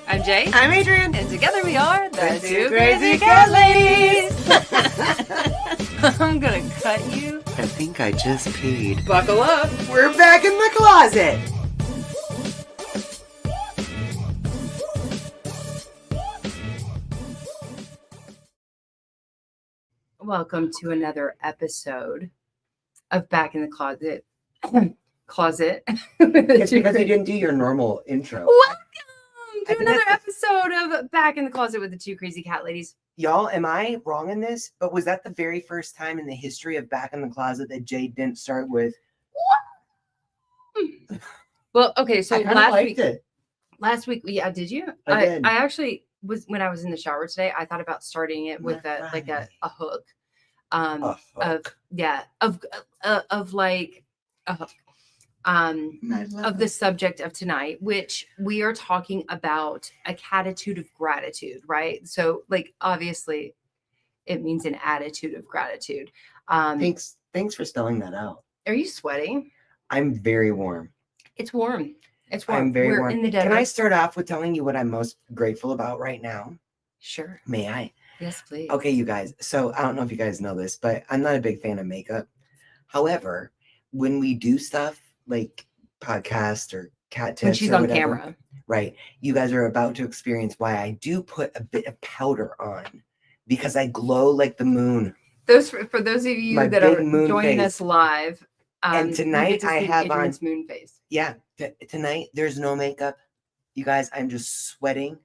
I'm Jay. I'm Adrian. And together we are the Two Crazy Cat Ladies. I'm gonna cut you. I think I just peed. Buckle up. We're back in the closet. Welcome to another episode of Back in the Closet. Closet. It's because you didn't do your normal intro. Welcome to another episode of Back in the Closet with the Two Crazy Cat Ladies. Y'all, am I wrong in this? But was that the very first time in the history of Back in the Closet that Jay didn't start with? Well, okay, so last week, yeah, did you? I did. I actually was, when I was in the shower today, I thought about starting it with a hook. A hook. Of the subject of tonight, which we are talking about a cattitude of gratitude, right? So, like, obviously, it means an attitude of gratitude. Thanks for spelling that out. Are you sweating? I'm very warm. It's warm. It's warm. I'm very We're warm. in the desert. Can I start off with telling you what I'm most grateful about right now? Sure. May I? Yes, please. Okay, you guys. So I don't know if you guys know this, but I'm not a big fan of makeup. However, when we do stuff like podcast or cat tips, when she's or on whatever, camera, right? You guys are about to experience why I do put a bit of powder on because I glow like the moon. For those of you that are joining us live, and tonight I have Adrian's moon face. Yeah, tonight there's no makeup. You guys, I'm just sweating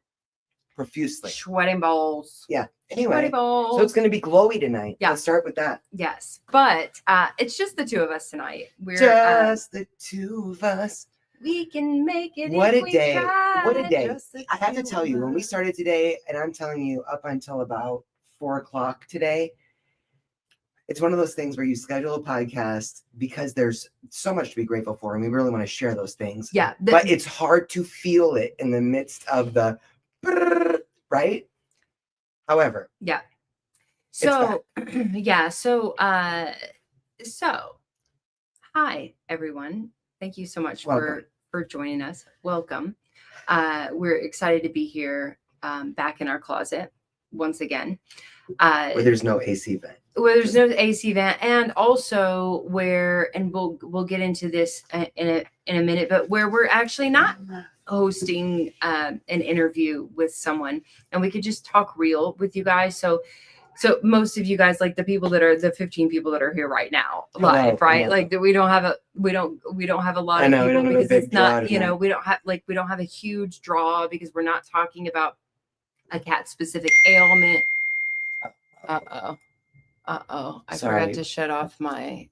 profusely. Sweating balls. Yeah. Anyway, sweaty balls. So it's going to be glowy tonight. Yeah. Let's start with that. Yes, but it's just the two of us tonight. We're just the two of us. We can make it. What if a we day! try. What a day! I have to two tell you, of when we us. started today, and I'm telling you, up until about 4:00 today, it's one of those things where you schedule a podcast because there's so much to be grateful for, and we really want to share those things. Yeah, but it's hard to feel it in the midst of the right. However, yeah. So yeah. So hi everyone. Thank you so much for joining us. Welcome. We're excited to be here back in our closet once again. Where there's no AC vent. Where there's no AC vent, and also and we'll get into this in a minute, but where we're actually not hosting an interview with someone, and we could just talk real with you guys. So most of you guys, like the 15 people that are here right now live, right? Like that we don't have a lot of people because it's not, we don't have a huge draw because we're not talking about a cat specific ailment. I forgot to shut off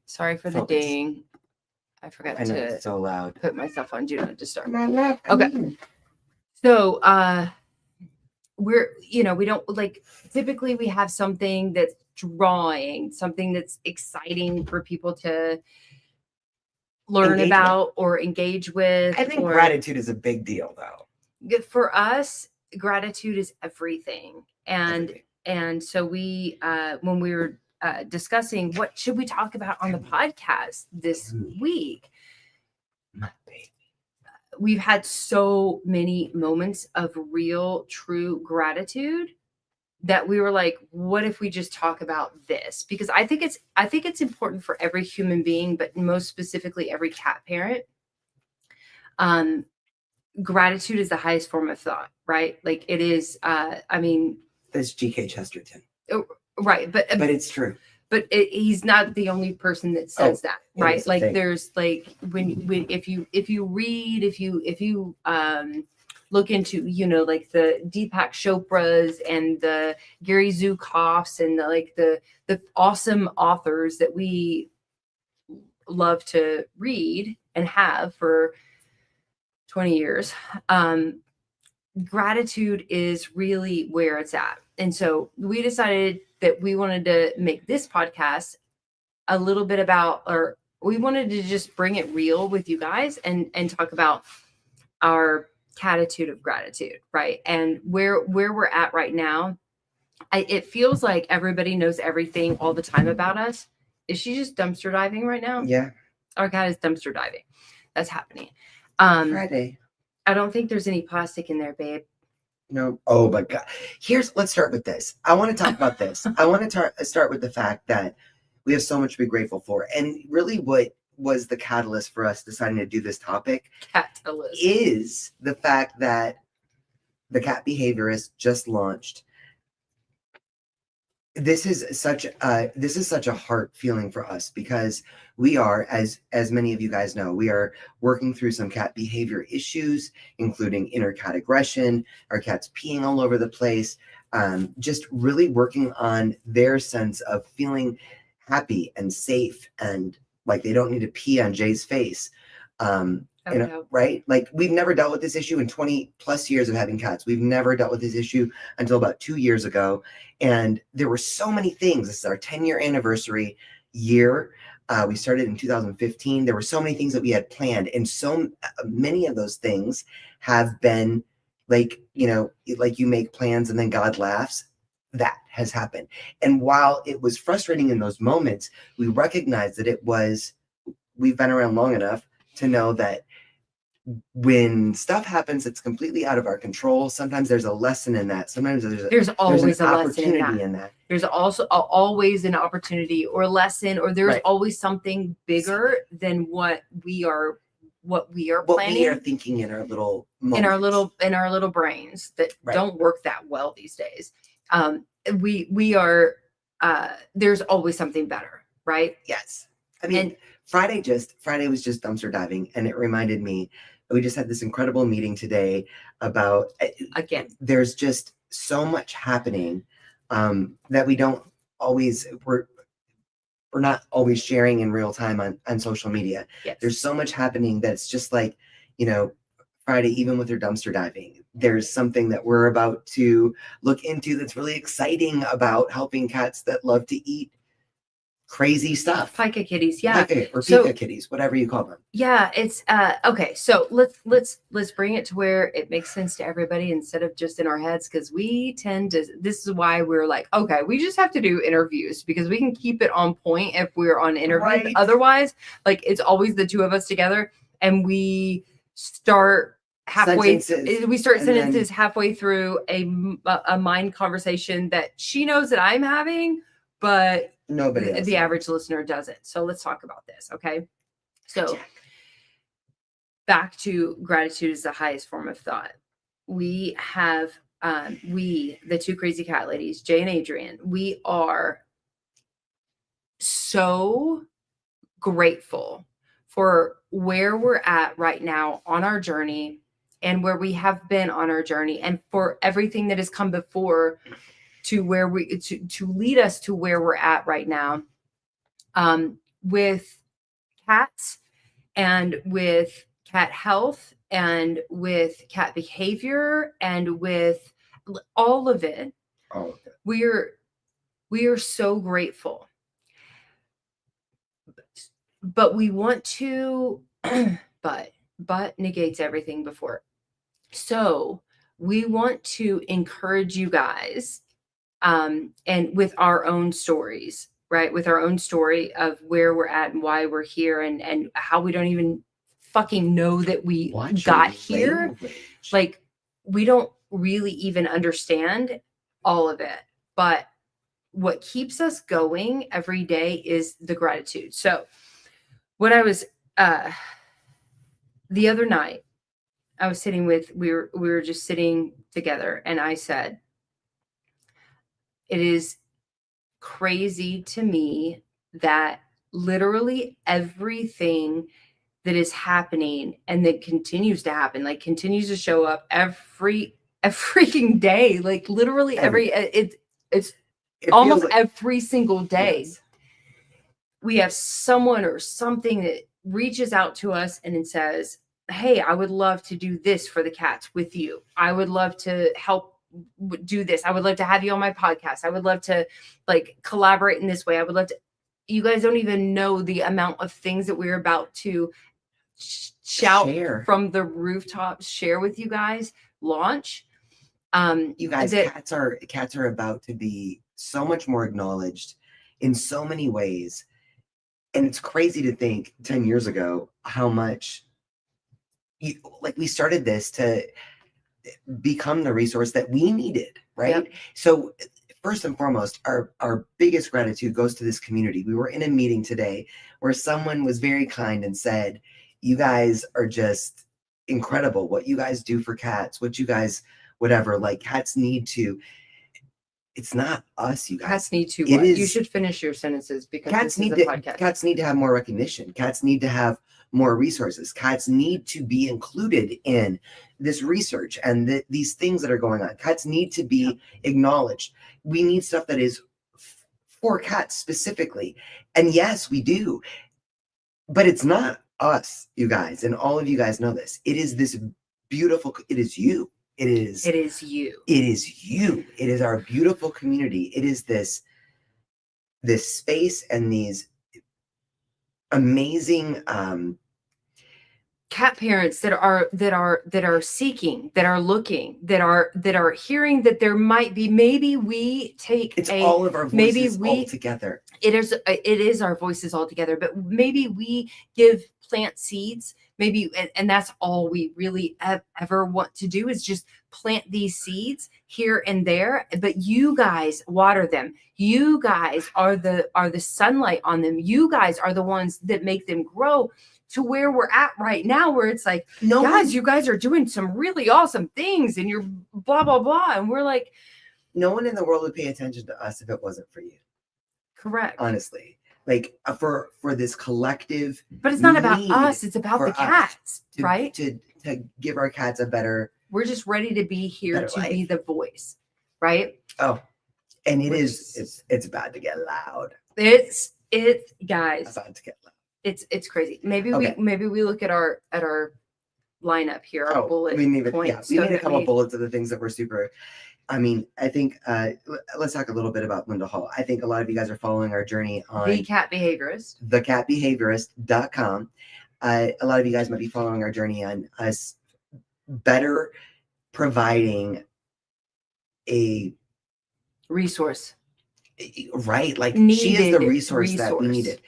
sorry for the ding. I forgot to it's so loud. Put myself on do not disturb. Okay. So we don't typically we have something that's drawing, something that's exciting for people to learn about or engage with. I think gratitude is a big deal though. For us, gratitude is everything. And so we when we were discussing what should we talk about on the podcast this week, my baby, we've had so many moments of real, true gratitude that we were like, what if we just talk about this? Because I think it's important for every human being, but most specifically every cat parent. Gratitude is the highest form of thought, right? Like it is. That's G.K. Chesterton. Right, but it's true. But he's not the only person that says that, right? Like there's like when if you read, if you look into like the Deepak Chopras and the Gary Zukaufs and the awesome authors that we love to read and have for 20 years, gratitude is really where it's at. And so we decided that we wanted to make this podcast a little bit about, or we wanted to just bring it real with you guys and talk about our cattitude of gratitude, right? And where we're at right now. It feels like everybody knows everything all the time about us. Is she just dumpster diving right now? Yeah. Our cat is dumpster diving. That's happening. Friday. I don't think there's any plastic in there, babe. No. Oh my God. Let's start with this. I want to talk about this. I want to start with the fact that we have so much to be grateful for. And really, what was the catalyst for us deciding to do this topic Catalyst. is the fact that the Cat Behaviorist just launched. This is such a heart feeling for us because we are, as many of you guys know, we are working through some cat behavior issues, including inner cat aggression, our cats peeing all over the place, just really working on their sense of feeling happy and safe and like they don't need to pee on Jay's face. Right? Like we've never dealt with this issue in 20 plus years of having cats. We've never dealt with this issue until about 2 years ago. And there were so many things. This is our 10-year anniversary year. We started in 2015. There were so many things that we had planned. And so many of those things have been like, like you make plans and then God laughs. That has happened. And while it was frustrating in those moments, we recognized that we've been around long enough to know that when stuff happens that's completely out of our control, sometimes there's a lesson in that. Sometimes there's always an a opportunity lesson in that. There's also always an opportunity or lesson, or there's always something bigger than what we are planning. What we are thinking in our little moments. in our little brains that don't work that well these days. We are there's always something better, right? Yes. I mean, Friday was just dumpster diving, and it reminded me we just had this incredible meeting today about again. There's just so much happening that we're not always sharing in real time on social media. Yes. There's so much happening that's just like, Friday, even with her dumpster diving, there's something that we're about to look into that's really exciting about helping cats that love to eat crazy stuff. Pica kitties, yeah. Pica kitties, whatever you call them. Yeah, it's okay. So let's bring it to where it makes sense to everybody instead of just in our heads, because we tend to. This is why we're like, okay, we just have to do interviews because we can keep it on point if we're on interviews. Right. Otherwise, like it's always the two of us together, and we start halfway. We start sentences halfway through a mind conversation that she knows that I'm having, but nobody else. The average listener doesn't. So let's talk about this. Okay. So back to gratitude is the highest form of thought. We have, the two crazy cat ladies, Jay and Adrian, we are so grateful for where we're at right now on our journey and where we have been on our journey and for everything that has come before to where to lead us to where we're at right now, with cats and with cat health and with cat behavior and with all of it. We are so grateful, but we want to, but negates everything before. So we want to encourage you guys, and with our own stories, right? With our own story of where we're at and why we're here and how we don't even fucking know that we got here. Like we don't really even understand all of it, but what keeps us going every day is the gratitude. So when I was, the other night, I was sitting we were just sitting together and I said, it is crazy to me that literally everything that is happening and that continues to happen, like continues to show up every freaking day, like literally it's almost like, every single day. Yes. We have someone or something that reaches out to us and it says, hey, I would love to do this for the cats with you. I would love to help do this. I would love to have you on my podcast. I would love to like collaborate in this way. I would love to. You guys don't even know the amount of things that we're about to shout from the rooftops, share with you guys, launch. You guys, cats are about to be so much more acknowledged in so many ways. And it's crazy to think 10 years ago how much we started this become the resource that we needed, right? Yep. So first and foremost, our biggest gratitude goes to this community. We were in a meeting today where someone was very kind and said, you guys are just incredible. What you guys do for cats, what you guys, whatever, like cats need to, it's not us, you guys. Cats need to It what? You is- should finish your sentences because Cats this need is a to podcast. cats need to have more recognition. Cats need to have more resources. Cats need to be included in this research and these things that are going on. Cats need to be acknowledged. We need stuff that is for cats specifically. And yes, we do. But it's not us, you guys, and all of you guys know this. It is this beautiful, it is you. It is you. It is you. It is our beautiful community. It is this space and these amazing Cat parents that are seeking, that are looking, that are hearing that there might be, maybe we take it's all of our voices all together. It is our voices all together, but maybe we plant seeds, maybe, and that's all we really ever want to do is just plant these seeds here and there, but you guys water them. You guys are the sunlight on them. You guys are the ones that make them grow to where we're at right now, where it's like, you guys are doing some really awesome things and you're blah, blah, blah. And we're like, no one in the world would pay attention to us if it wasn't for you. Correct. Honestly, like for this collective, but it's not about us. It's about the cats, right? To give our cats a better. We're just ready to be here to be the voice, right? Oh, and it's about to get loud. It's guys. About to get loud. It's crazy. Maybe we look at our lineup here, our bullet points. We made a couple bullets of the things that were super. I mean, I think let's talk a little bit about Linda Hall. I think a lot of you guys are following our journey on The Cat Behaviorist, thecatbehaviorist.com. A lot of you guys might be following our journey on us better providing a resource. Right. Like needed she is the resource that we needed.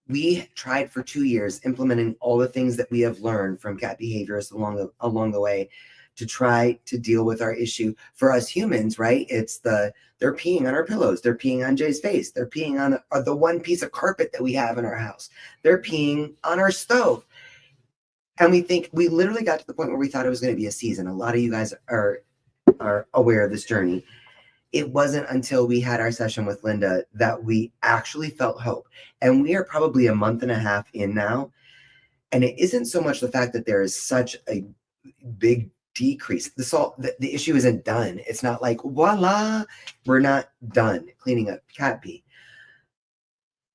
We tried for 2 years implementing all the things that we have learned from cat behaviorists along the way to try to deal with our issue. For us humans, right? It's they're peeing on our pillows. They're peeing on Jay's face. They're peeing on the one piece of carpet that we have in our house. They're peeing on our stove. And we literally got to the point where we thought it was going to be a season. A lot of you guys are aware of this journey. It wasn't until we had our session with Linda that we actually felt hope. And we are probably a month and a half in now. And it isn't so much the fact that there is such a big decrease. The issue isn't done. It's not like, voila, we're not done cleaning up cat pee.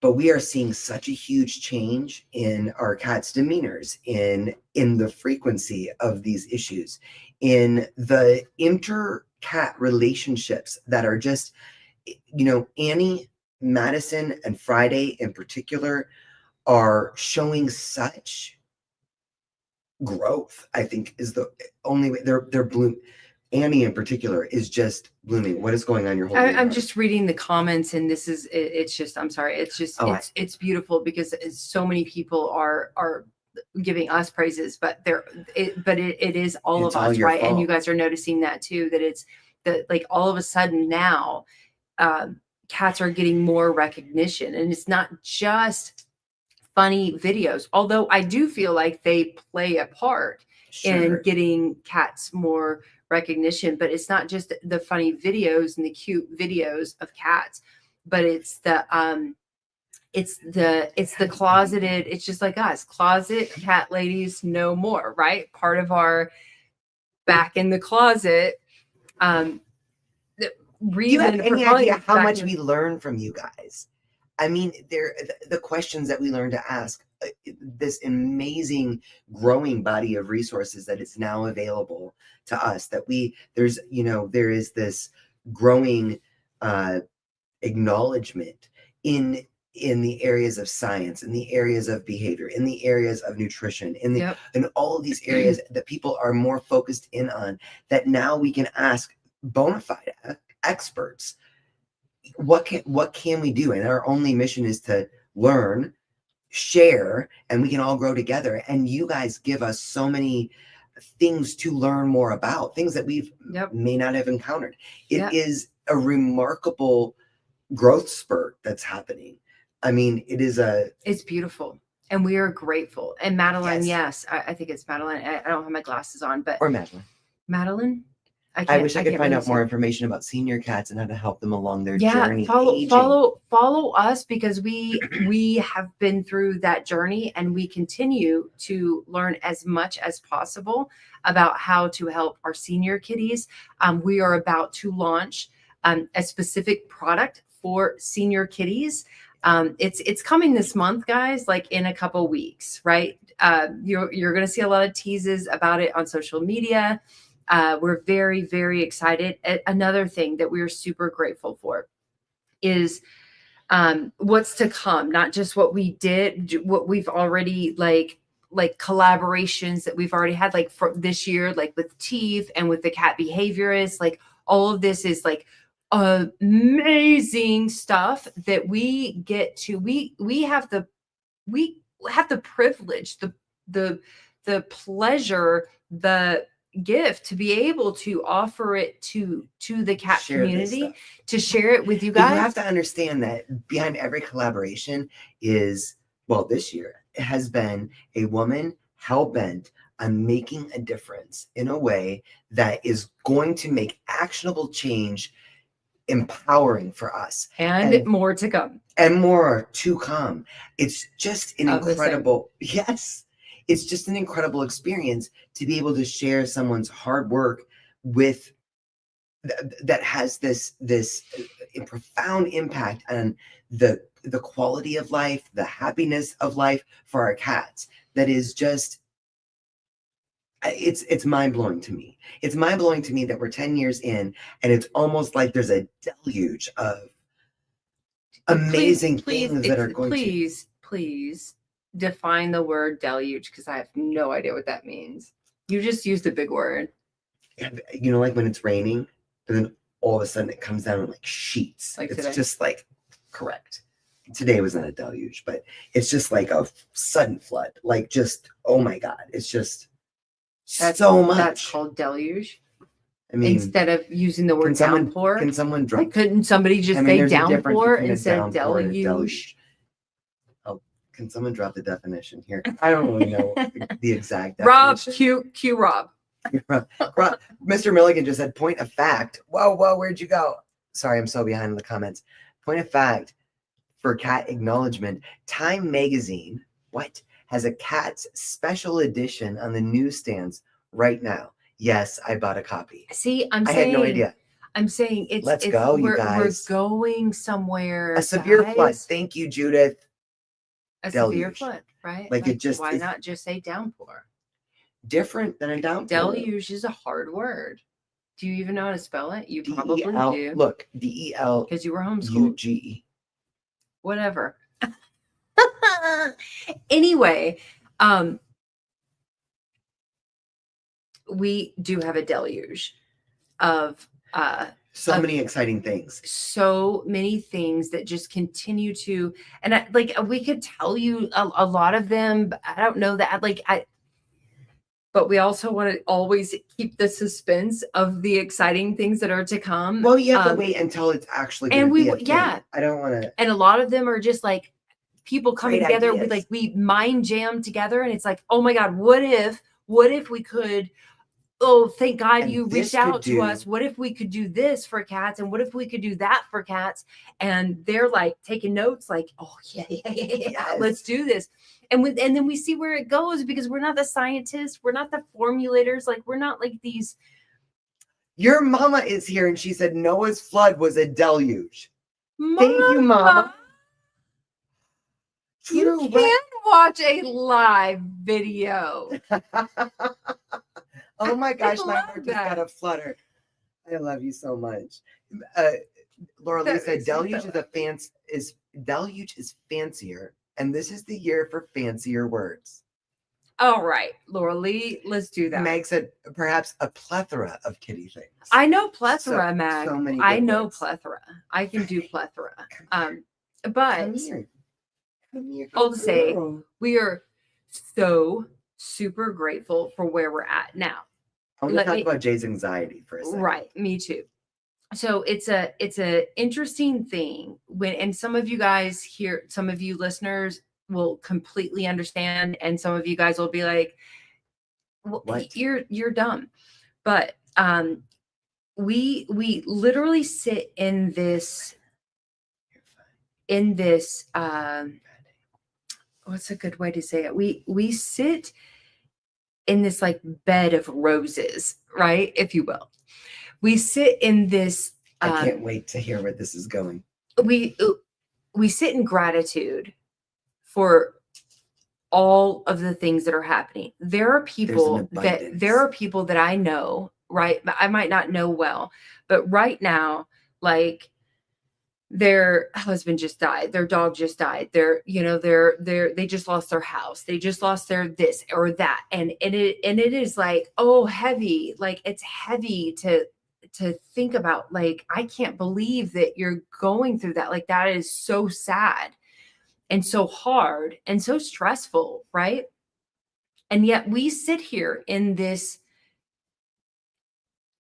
But we are seeing such a huge change in our cats' demeanors, in the frequency of these issues, in the inter-cat relationships that are just, Annie, Madison, and Friday in particular are showing such growth. I think is the only way they're blooming. Annie in particular is just blooming. What is going on in your whole I'm just reading the comments, and this is it's just, I'm sorry, it's just it's beautiful because so many people are giving us praises, but it is all of us, right? Fault. And you guys are noticing that too, that it's that like all of a sudden now cats are getting more recognition, and it's not just funny videos, although I do feel like they play a part in getting cats more recognition, but it's not just the funny videos and the cute videos of cats, but it's the closeted, it's just like us, closet cat ladies no more, right? Part of our back in the closet. Do you have any idea how much we learn from you guys? I mean, the questions that we learn to ask, this amazing growing body of resources that is now available to us, that there is this growing acknowledgement in the areas of science, in the areas of behavior, in the areas of nutrition, in all of these areas that people are more focused in on, that now we can ask bona fide experts, what can we do? And our only mission is to learn, share, and we can all grow together. And you guys give us so many things to learn more about, things that we've Yep. may not have encountered. It is Yep. a remarkable growth spurt that's happening. I mean, It's beautiful. And we are grateful. And Madeline, Yes. yes, I think it's Madeline. I don't have my glasses on, but or Madeline. Madeline, I wish I could can't find really out more see. information about senior cats and how to help them along their Yeah, journey. aging. follow us, because we have been through that journey, and we continue to learn as much as possible about how to help our senior kitties. We are about to launch a specific product for senior kitties. It's coming this month, guys, like in a couple weeks, right? You're going to see a lot of teases about it on social media. We're very, very excited. Another thing that we're super grateful for is what's to come, not just what we did, what we've already like collaborations that we've already had, like for this year, like with Teeth and with the cat behaviorists, like all of this is like amazing stuff that we get to, we have the privilege, the pleasure, the gift to be able to offer it to the cat Share this community, stuff. to share it with you But you guys. have to understand that behind every collaboration is, well, this year it has been a woman hell-bent on making a difference in a way that is going to make actionable change, empowering for us, and more to come. and more to come. It's just an Of the same. incredible, yes, it's just an incredible experience to be able to share someone's hard work with that has this profound impact on the quality of life, the happiness of life for our cats. That is just, it's mind-blowing to me. It's mind-blowing to me that we're 10 years in, and it's almost like there's a deluge of amazing things that are going please define the word deluge, because I have no idea what that means. You just used a big word. You know, like when it's raining, but then all of a sudden it comes down in like sheets. Like it's today. just like, correct. Today was not a deluge, but it's just like a sudden flood. Like, just, oh my God, it's just so much. That's called deluge. I mean, Instead of using the word downpour, can someone drop? like, couldn't somebody just say there's a difference downpour between a instead of downpour and a deluge? Oh, can someone drop the definition here? I don't really know the exact Rob, definition. Q Rob. Rob. Mr. Milligan just said, point of fact. Whoa, where'd you go? Sorry, I'm so behind in the comments. Point of fact, for cat acknowledgement, Time Magazine, has a cat's special edition on the newsstands right now. Yes, I bought a copy. See, I had no idea. I'm saying it's Let's go, you we're guys. We're going somewhere. A severe guys. flood. Thank you, Judith. A severe Deluge. flood, right? Like, it just why is not just say downpour? different than a downpour. Deluge is a hard word. Do you even know how to spell it? You probably do. Look, DEL because you were homeschooled. UGE. Whatever. Anyway, we do have a deluge of so many exciting things. So many things that just continue to, and we could tell you a lot of them, but I don't know that but we also want to always keep the suspense of the exciting things that are to come. Well, you have to wait until it's actually and be a thing. I don't want to. And a lot of them are just like people coming Great together. ideas. We mind jam together, and it's like, oh my God, what if we could? Oh, thank God And you this reached out could to do- us. What if we could do this for cats? And what if we could do that for cats? And they're like taking notes, like, oh yeah, Yes. let's do this. And then we see where it goes, because we're not the scientists, we're not the formulators, like we're not like these. Your mama is here, and she said Noah's flood was a deluge. Mama, Thank you, Mama. You True, can watch a live video. Oh my gosh, my love heart just that. got a flutter. I love you so much. Laura Lee That said makes me deluge so deluge is fancier, and this is the year for fancier words. All right, Laura Lee, let's do that. Meg said perhaps a plethora of kitty things. I know plethora, So- Mag. so many I good know words. plethora. I can do plethora. Come But here. Come here. I'll say girl. we are so super grateful for where we're at now. I want to Let talk me- about Jay's anxiety for a second. Right, me too. So it's a interesting thing when, and some of you guys here, some of you listeners will completely understand, and some of you guys will be like, well, What? you're dumb. But we literally sit in this what's a good way to say it? We sit in this like bed of roses, right? If you will. We sit in this I can't wait to hear where this is going. we sit in gratitude for all of the things that are happening. There are people that I know, right? I might not know well, but right now, like their husband just died, their dog just died, they just lost their house, they just lost their this or that, and it is like, oh, heavy, like it's heavy to think about. Like, I can't believe that you're going through that. Like, that is so sad and so hard and so stressful, right? And yet we sit here in this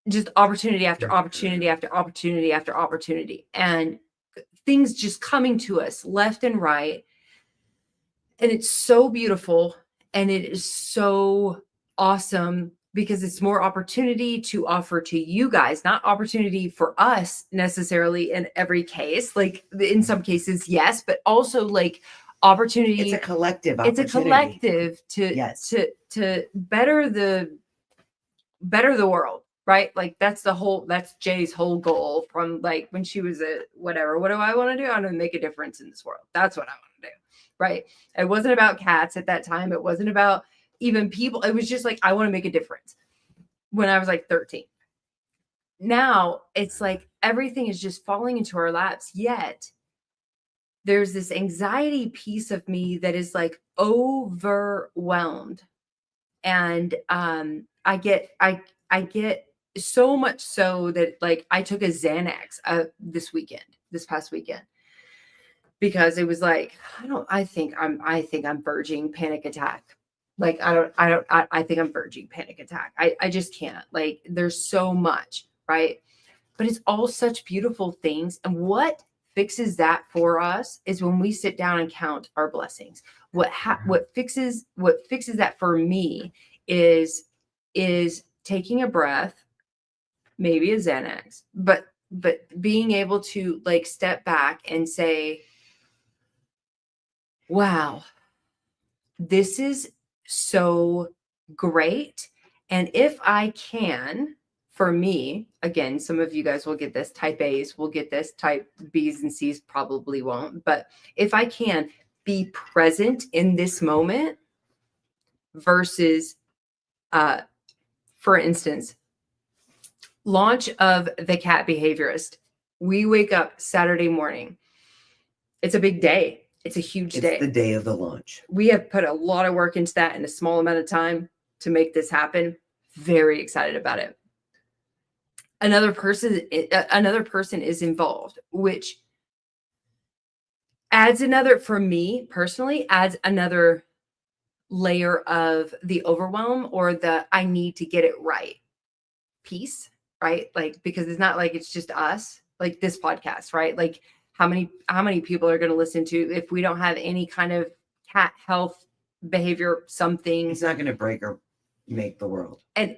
just opportunity after opportunity after opportunity after opportunity, and things just coming to us left and right. And it's so beautiful, and it is so awesome because it's more opportunity to offer to you guys, not opportunity for us necessarily in every case. Like in some cases, yes, but also like opportunity. It's a collective It's opportunity. a collective to Yes. to better the world, right? Like that's Jay's whole goal from like when she was a whatever. What do I want to do? I want to make a difference in this world. That's what I want to do, right? It wasn't about cats at that time. It wasn't about even people. It was just like, I want to make a difference when I was like 13. Now it's like everything is just falling into our laps, yet there's this anxiety piece of me that is like overwhelmed. And I get so much so that like I took a Xanax this past weekend, because it was like, I think I'm verging panic attack. Like, I think I'm verging panic attack. I just can't, like, there's so much, right? But it's all such beautiful things. And what fixes that for us is when we sit down and count our blessings. What fixes that for me is taking a breath, maybe a Xanax, but being able to like step back and say, wow, this is so great. And if I can, for me, again, some of you guys will get this, type A's will get this, type B's and C's probably won't. But if I can be present in this moment versus, for instance, launch of the Cat Behaviorist. We wake up Saturday morning. It's a big day. It's a huge day. It's the day of the launch. We have put a lot of work into that in a small amount of time to make this happen. Very excited about it. Another person is involved, which adds another, for me personally, adds another layer of the overwhelm or the I need to get it right piece, right? Like, because it's not like it's just us, like this podcast, right? Like how many people are going to listen to if we don't have any kind of cat health behavior, something. It's not going to break or make the world. And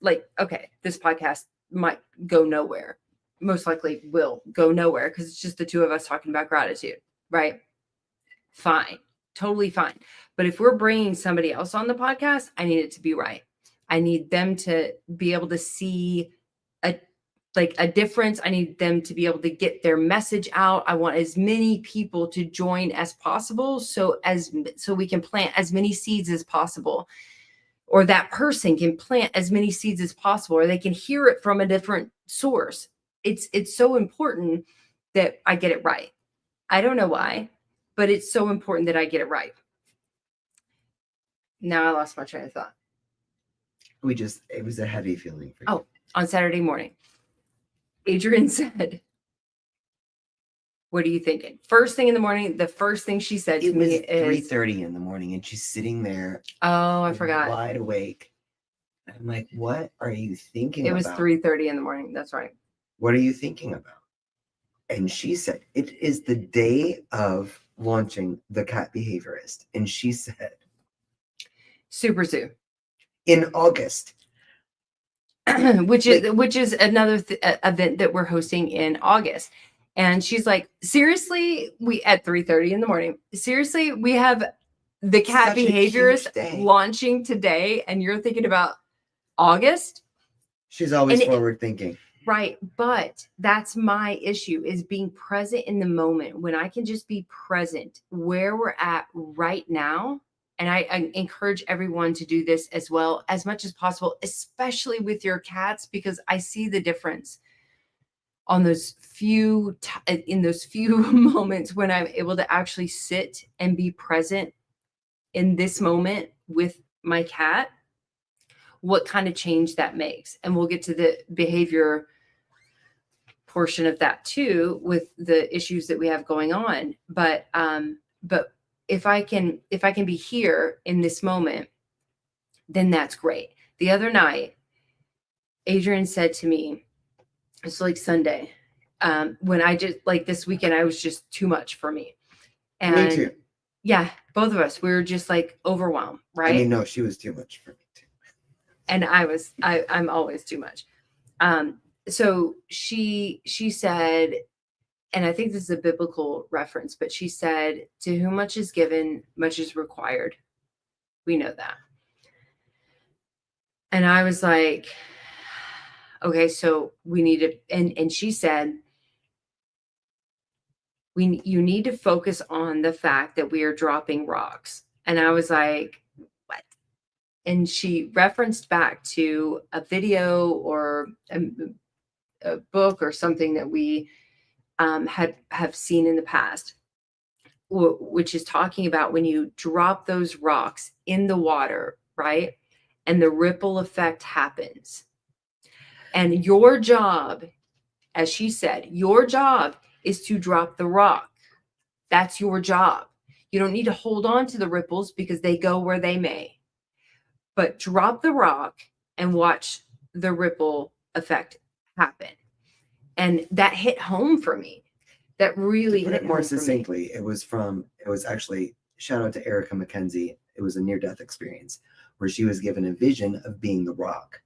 like, okay, this podcast might go nowhere. Most likely will go nowhere because it's just the two of us talking about gratitude, right? Fine. Totally fine. But if we're bringing somebody else on the podcast, I need it to be right. I need them to be able to see a difference. I need them to be able to get their message out. I want as many people to join as possible so we can plant as many seeds as possible, or that person can plant as many seeds as possible, or they can hear it from a different source. It's so important that I get it right. I don't know why, but it's so important that I get it right. Now I lost my train of thought. It was a heavy feeling for you. Oh, on Saturday morning, Adrian said, What are you thinking? First thing in the morning, the first thing she said to It was me is 3:30 in the morning, and she's sitting there oh, I forgot. wide awake. I'm like, what are you thinking It was about? 3:30 in the morning. That's right. What are you thinking about? And she said, it is the day of launching the Cat Behaviorist. And she said, Super Zoo. in August. which is another event that we're hosting in August. And she's like, seriously, we at 3:30 in the morning. Seriously, we have the Cat Such a huge Behaviorist day. launching today, and you're thinking about August? She's always And forward thinking. Right. But that's my issue, is being present in the moment, when I can just be present where we're at right now. And I encourage everyone to do this as well, as much as possible, especially with your cats, because I see the difference on those few moments when I'm able to actually sit and be present in this moment with my cat, what kind of change that makes. And we'll get to the behavior portion of that too, with the issues that we have going on. But if I can be here in this moment, then that's great. The other night, Adrian said to me, it's like Sunday, when I just like this weekend, I was just too much for me. And Me too. yeah, both of us, we were just like overwhelmed, right? I mean, no, she was too much for me too. And I'm always too much. So she said, and I think this is a biblical reference, but she said, to whom much is given, much is required. We know that. And I was like, okay, so we need to, and she said, you need to focus on the fact that we are dropping rocks. And I was like, what? And she referenced back to a video or a book or something that we have seen in the past, which is talking about when you drop those rocks in the water, right? And the ripple effect happens. And your job, as she said, your job is to drop the rock. That's your job. You don't need to hold on to the ripples because they go where they may. But drop the rock and watch the ripple effect happen. And that hit home for me. That really To put hit it more home for me. succinctly, it was actually, shout out to Erica McKenzie. It was a near-death experience where she was given a vision of being the rock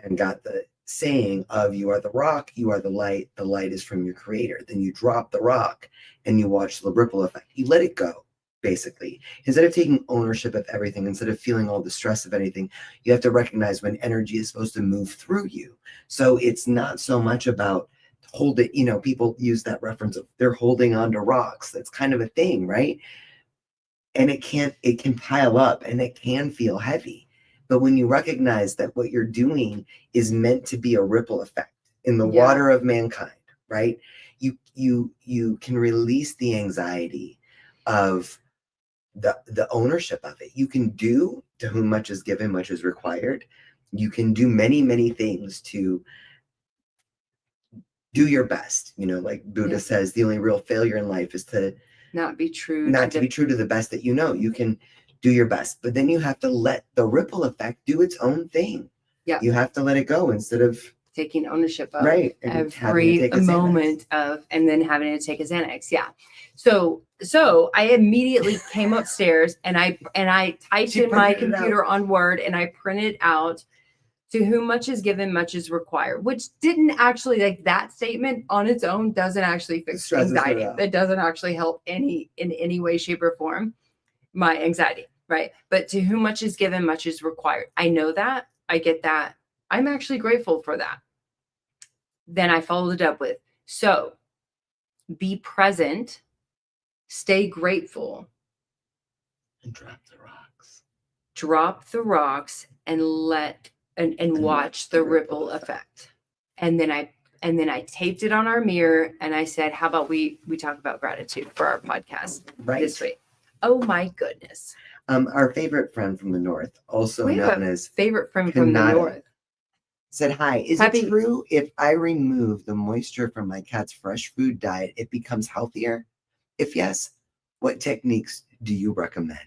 and got the saying of, you are the rock, you are the light is from your creator. Then you drop the rock and you watch the ripple effect. You let it go, basically. Instead of taking ownership of everything, instead of feeling all the stress of anything, you have to recognize when energy is supposed to move through you. So it's not so much about hold it, people use that reference of they're holding on to rocks. That's kind of a thing, right? And it can pile up and it can feel heavy. But when you recognize that what you're doing is meant to be a ripple effect in the water of mankind, right? You can release the anxiety of the ownership of it. You can do, to whom much is given, much is required. You can do many, many things to do your best. Like Buddha says, the only real failure in life is to not be true to the best that you know. You can do your best, but then you have to let the ripple effect do its own thing. Yeah, you have to let it go instead of taking ownership of every moment of, and then having to take a Xanax. Yeah. So I immediately came upstairs and I typed in my computer on Word and I printed out, to whom much is given, much is required, which didn't actually, like, that statement on its own doesn't actually fix anxiety. It doesn't actually help in any way, shape, or form my anxiety, right? But to whom much is given, much is required. I know that. I get that. I'm actually grateful for that. Then I followed it up with, so be present, stay grateful, and drop the rocks. Drop the rocks and and watch the ripple effect. And then I taped it on our mirror and I said, how about we talk about gratitude for our podcast this week? Oh my goodness. Our favorite friend from the north, also known as favorite friend from the north. said, hi, is Happy- it true if I remove the moisture from my cat's fresh food diet, it becomes healthier? If yes, what techniques do you recommend?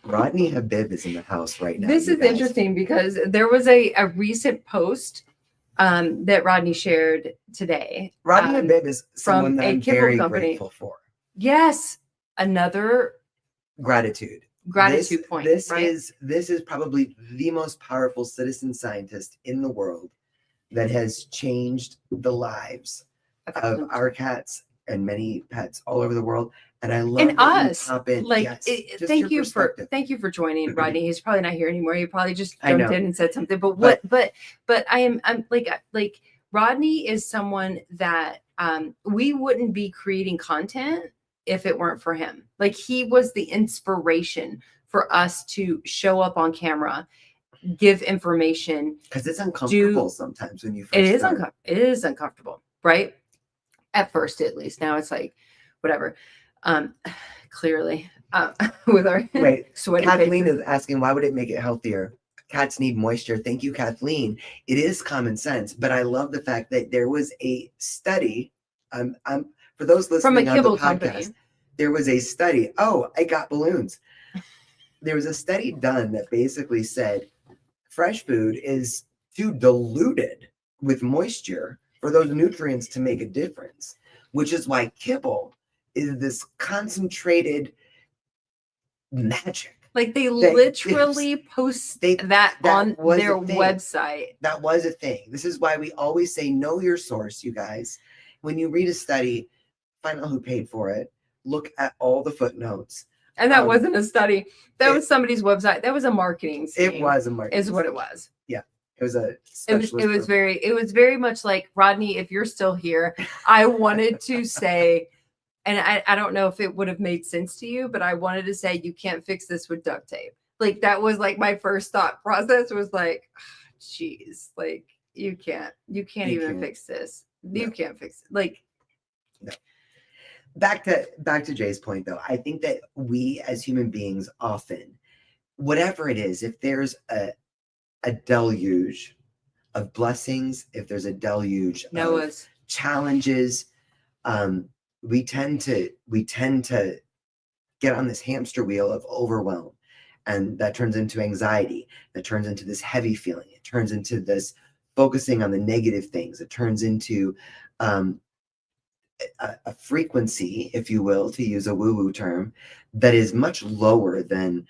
Rodney Habib is in the house right now. This you is guys. interesting because there was a recent post that Rodney shared today. Rodney Habib is someone from that a I'm kibble very company. grateful for. Yes, another Gratitude. gratitude point. Right? This is probably the most powerful citizen scientist in the world that has changed the lives of our cats and many pets all over the world. And I love and that us. you pop in. Like, Yes, just thank your you perspective. thank you for joining, Rodney. He's probably not here anymore. He probably just I jumped know. in and said something. But I'm like Rodney is someone that we wouldn't be creating content if it weren't for him. Like, he was the inspiration for us to show up on camera, give information. Because it's uncomfortable sometimes when you first It is start. it is uncomfortable, right? At first, at least. Now it's like whatever. Clearly, with our Wait, sweaty Kathleen faces. is asking, why would it make it healthier? Cats need moisture. Thank you, Kathleen. It is common sense, but I love the fact that there was a study. For those From a listening on the kibble podcast, company. there was a study. Oh, I got balloons. There was a study done that basically said fresh food is too diluted with moisture for those nutrients to make a difference, which is why kibble is this concentrated magic. Like, they literally post that on was their a thing. website. That was a thing. This is why we always say, know your source, you guys. When you read a study, find out who paid for it. Look at all the footnotes. And that wasn't a study. That was somebody's website. That was a marketing scheme. It was a marketing is what scheme. it was. Yeah. It was a It was very much like, Rodney, if you're still here, I wanted to say, and I don't know if it would have made sense to you, but I wanted to say, you can't fix this with duct tape. Like, that was like my first thought process was like, geez, like, you can't even fix this. You can't fix it. Like, no. Back to Jay's point, though, I think that we as human beings often, whatever it is, if there's a deluge of blessings, if there's a deluge of challenges, we tend to get on this hamster wheel of overwhelm, and that turns into anxiety, that turns into this heavy feeling, it turns into this focusing on the negative things, it turns into a frequency, if you will, to use a woo-woo term, that is much lower than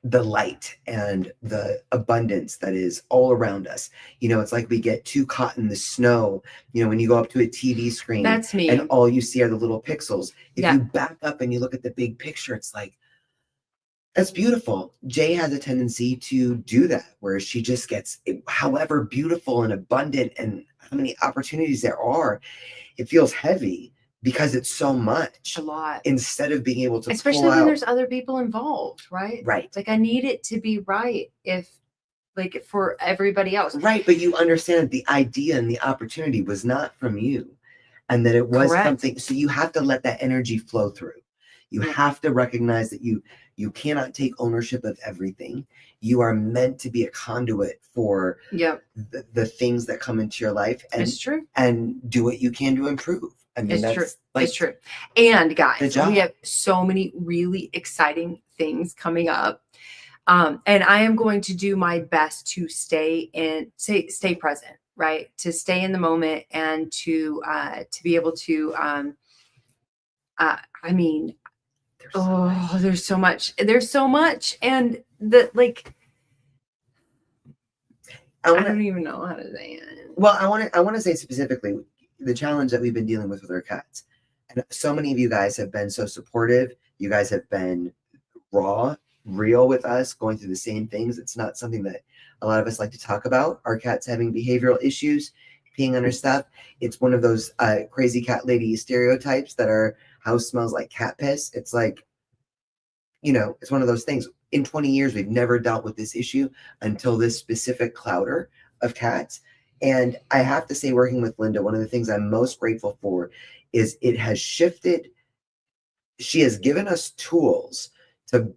the light and the abundance that is all around us. You know, it's like we get too caught in the snow. You know, when you go up to a TV screen, that's me. And all you see are the little pixels. If you back up and you look at the big picture, it's like, that's beautiful. Jay has a tendency to do that, where she just gets, however beautiful and abundant and how many opportunities there are, it feels heavy because it's so much. A lot. Instead of being able to especially when there's other people involved, right? Right. Like, I need it to be right for everybody else. Right, but you understand that the idea and the opportunity was not from you, and that it was something. So you have to let that energy flow through. You have to recognize that you cannot take ownership of everything. You are meant to be a conduit for the things that come into your life, and it's true, and do what you can to improve. I mean, it's true. It's true. And guys, we have so many really exciting things coming up. And I am going to do my best to stay present, right? To stay in the moment and to be able to, I mean, there's so much. And I don't even know how to say it. Well, I want to say specifically the challenge that we've been dealing with our cats. And so many of you guys have been so supportive. You guys have been real with us, going through the same things. It's not something that a lot of us like to talk about. Our cat's having behavioral issues, peeing on her stuff. It's one of those crazy cat lady stereotypes that our house smells like cat piss. It's like, you know, it's one of those things. In 20 years, we've never dealt with this issue until this specific clouder of cats. And I have to say, working with Linda, one of the things I'm most grateful for is it has shifted. She has given us tools to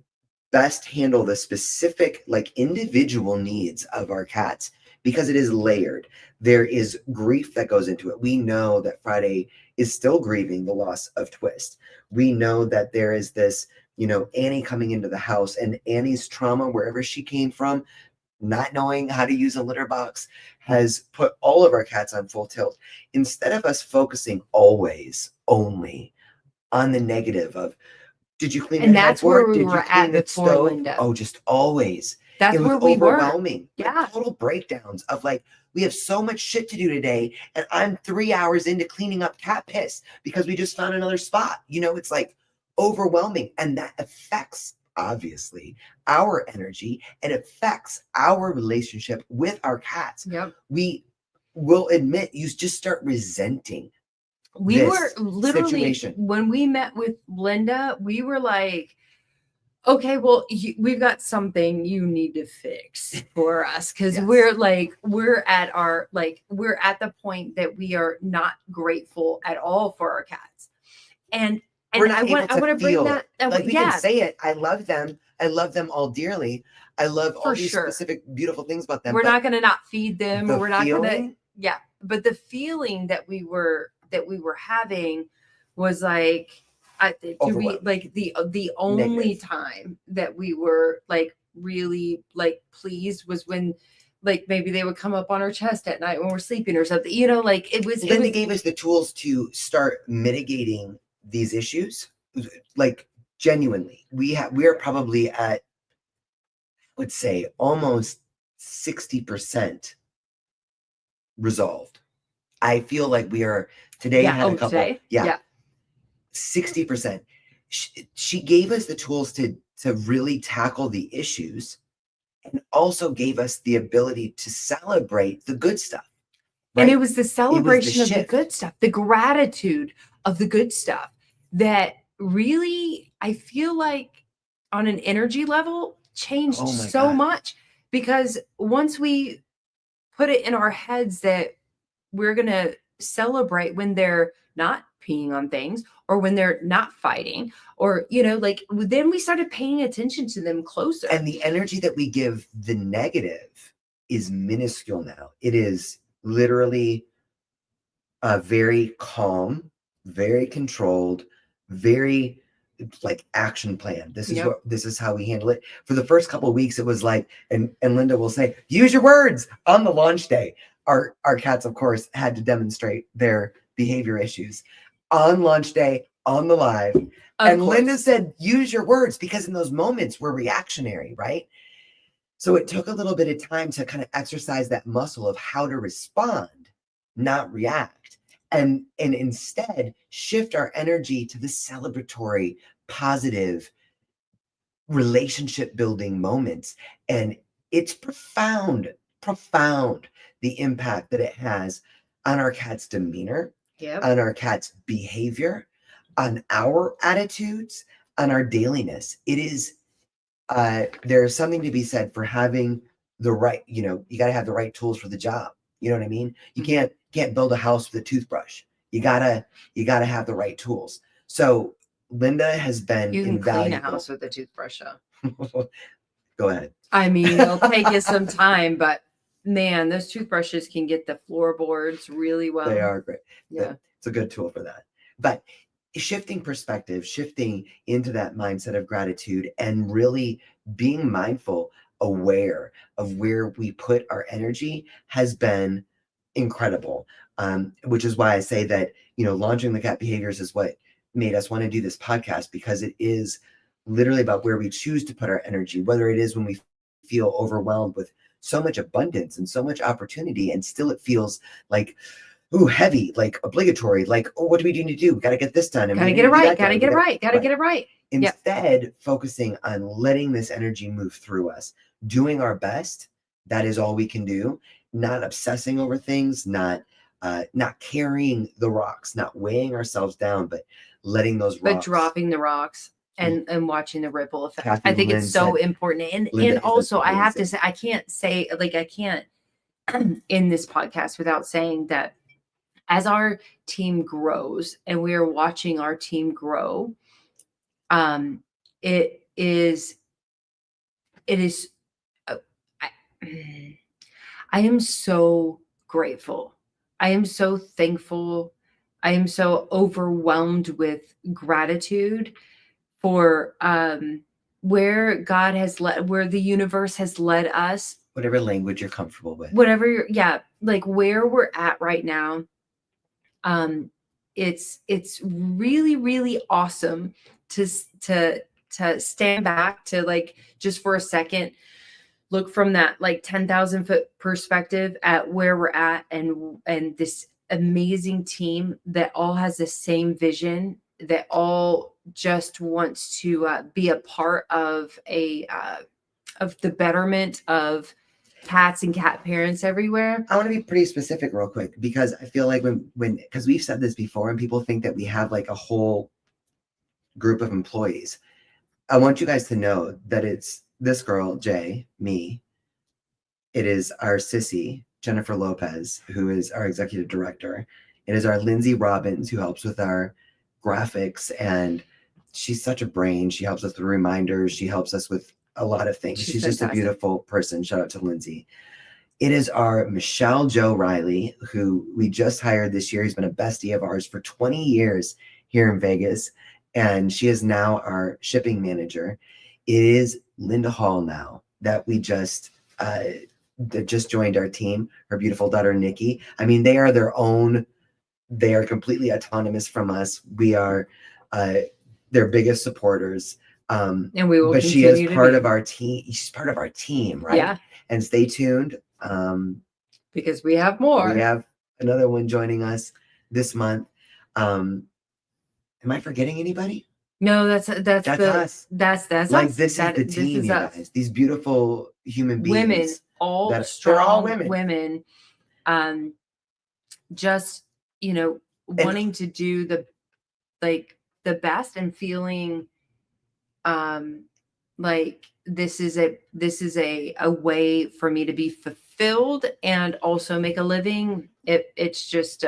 best handle the specific, like individual needs of our cats because it is layered. There is grief that goes into it. We know that Friday is still grieving the loss of Twist. We know that there is this, Annie coming into the house and Annie's trauma, wherever she came from, not knowing how to use a litter box, has put all of our cats on full tilt. Instead of us focusing always only on the negative of, did you clean And the that's where headboard? we Did were you clean at the before stove? Linda. Oh, just always. That's It was where we were. overwhelming. Yeah. Like total breakdowns of like, we have so much shit to do today, and I'm 3 hours into cleaning up cat piss because we just found another spot. It's like overwhelming, and that affects obviously our energy and affects our relationship with our cats. Yep. We will admit you just start resenting. We this were literally, situation. when we met with Linda, we were like, okay, well, we've got something you need to fix for us. Cause Yes. we're at the point that we are not grateful at all for our cats. And We're not I want able to to bring feel that. it. Like we Yeah, can say it. I love them. I love them all dearly. I love all For these sure. specific beautiful things about them. we're but not going to not feed them. the We're not going to, feeling, yeah. But the feeling that we were having was like, Overwhelmed. like the only Negative. time that we were like really like pleased was when like maybe they would come up on our chest at night when we're sleeping or something, like Linda gave us the tools to start mitigating these issues. Like genuinely, we're probably at, I would say, almost 60% resolved. I feel like we are today. Yeah. Had a couple. Today? Yeah. 60%. She gave us the tools to really tackle the issues, and also gave us the ability to celebrate the good stuff. Right? And it was the celebration of the shift. good stuff, the gratitude of the good stuff that really, I feel like on an energy level changed Oh my so God. much, because once we put it in our heads that we're going to celebrate when they're not peeing on things or when they're not fighting, or, like then we started paying attention to them closer. And the energy that we give the negative is minuscule now. It is literally very calm, very controlled, very like action plan. This is how we handle it. For the first couple of weeks, it was like, and Linda will say, use your words on the launch day. Our cats, of course, had to demonstrate their behavior issues on launch day, on the live. And Linda said, use your words, because in those moments we're reactionary, right? So it took a little bit of time to kind of exercise that muscle of how to respond, not react. And instead shift our energy to the celebratory, positive, relationship building moments. And it's profound the impact that it has on our cat's demeanor, on our cat's behavior, on our attitudes, on our dailiness. It is there's something to be said for having the right, you got to have the right tools for the job. You know what I mean? You can't build a house with a toothbrush. You gotta have the right tools. So Linda has been you can invaluable. clean a house with a toothbrush though. Go ahead. I mean, it'll take you some time, but man, those toothbrushes can get the floorboards really well. They are great. Yeah. It's a good tool for that. But shifting perspective, shifting into that mindset of gratitude, and really being mindful, aware of where we put our energy has been incredible. Which is why I say that, launching the cat behaviors is what made us want to do this podcast, because it is literally about where we choose to put our energy, whether it is when we feel overwhelmed with so much abundance and so much opportunity, and still it feels like, ooh, heavy, like obligatory, like, oh, what do we need to do? We got to get this done. And gotta get it right. Gotta get it right. Instead, focusing on letting this energy move through us, doing our best. That is all we can do. Not obsessing over things, not carrying the rocks, not weighing ourselves down, but letting those rocks. But dropping the rocks and watching the ripple effect. Kathy I think Lynn it's so said, important. And Linda also I have to amazing. say, I can't in this podcast without saying that as our team grows and we are watching our team grow, it is it is, I, I am so grateful. I am so thankful. I am so overwhelmed with gratitude for where God has led, where the universe has led us, Whatever language you're comfortable with. whatever like where we're at right now. It's really, really awesome to stand back, to like just for a second look from that like 10,000 foot perspective at where we're at, and this amazing team that all has the same vision, that all just wants to be a part of the betterment of cats and cat parents everywhere. I want to be pretty specific real quick, because I feel like when because we've said this before and people think that we have like a whole group of employees. I want you guys to know that it's this girl, Jay, me. It is our sissy, Jennifer Lopez, who is our executive director. It is our Lindsay Robbins, who helps with our graphics, and she's such a brain. She helps us with reminders. She helps us with a lot of things. She's just a beautiful person. Shout out to Lindsay. It is our Michelle Joe Riley, who we just hired this year. He's been a bestie of ours for 20 years here in Vegas, and she is now our shipping manager. It is Linda Hall now that we just that just joined our team. Her beautiful daughter Nikki. I mean, they are their own. They are completely autonomous from us. We are their biggest supporters. And we will. But she is part of our team. She's part of our team, right? Yeah. And stay tuned. Because we have more. We have another one joining us this month. Am I forgetting anybody? No, that's us. That's like us. this is the team, you guys. These beautiful human beings. Women, all strong, they're all women. Just wanting to do the best and feeling like this is a way for me to be fulfilled and also make a living. It's just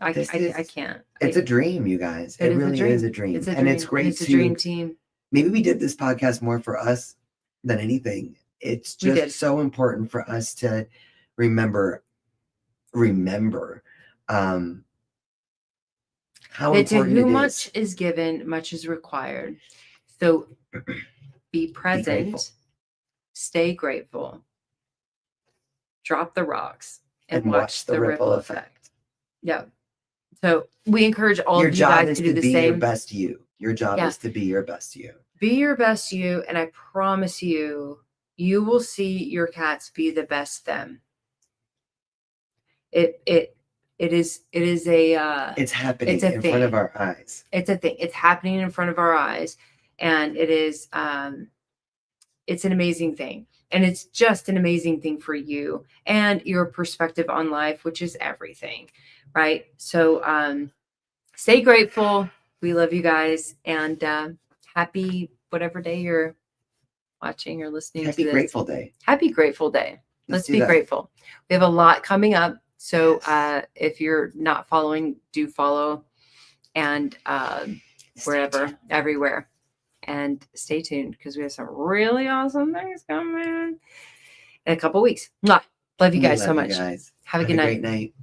I can't. It's a dream, you guys. It really is a dream. And it's great. It's a dream team. Maybe we did this podcast more for us than anything. It's just so important for us to remember how that to important whom it much is given, much is required. So be present, stay grateful, drop the rocks, and watch the ripple effect. Yeah. So we encourage all of you guys to do the same. Your best you. Your job is to be your best you. Be your best you, and I promise you, you will see your cats be the best them. It's happening in front of our eyes. It's a thing. It's happening in front of our eyes, and it is it's an amazing thing. And it's just an amazing thing for you and your perspective on life, which is everything, right? So stay grateful. We love you guys, and happy whatever day you're watching or listening to this. Happy Grateful Day. Happy Grateful Day. Let's be grateful. We have a lot coming up. So if you're not following, do follow, and wherever, everywhere. And stay tuned, because we have some really awesome things coming in a couple weeks. Love you guys so much. Have a good night. Great night.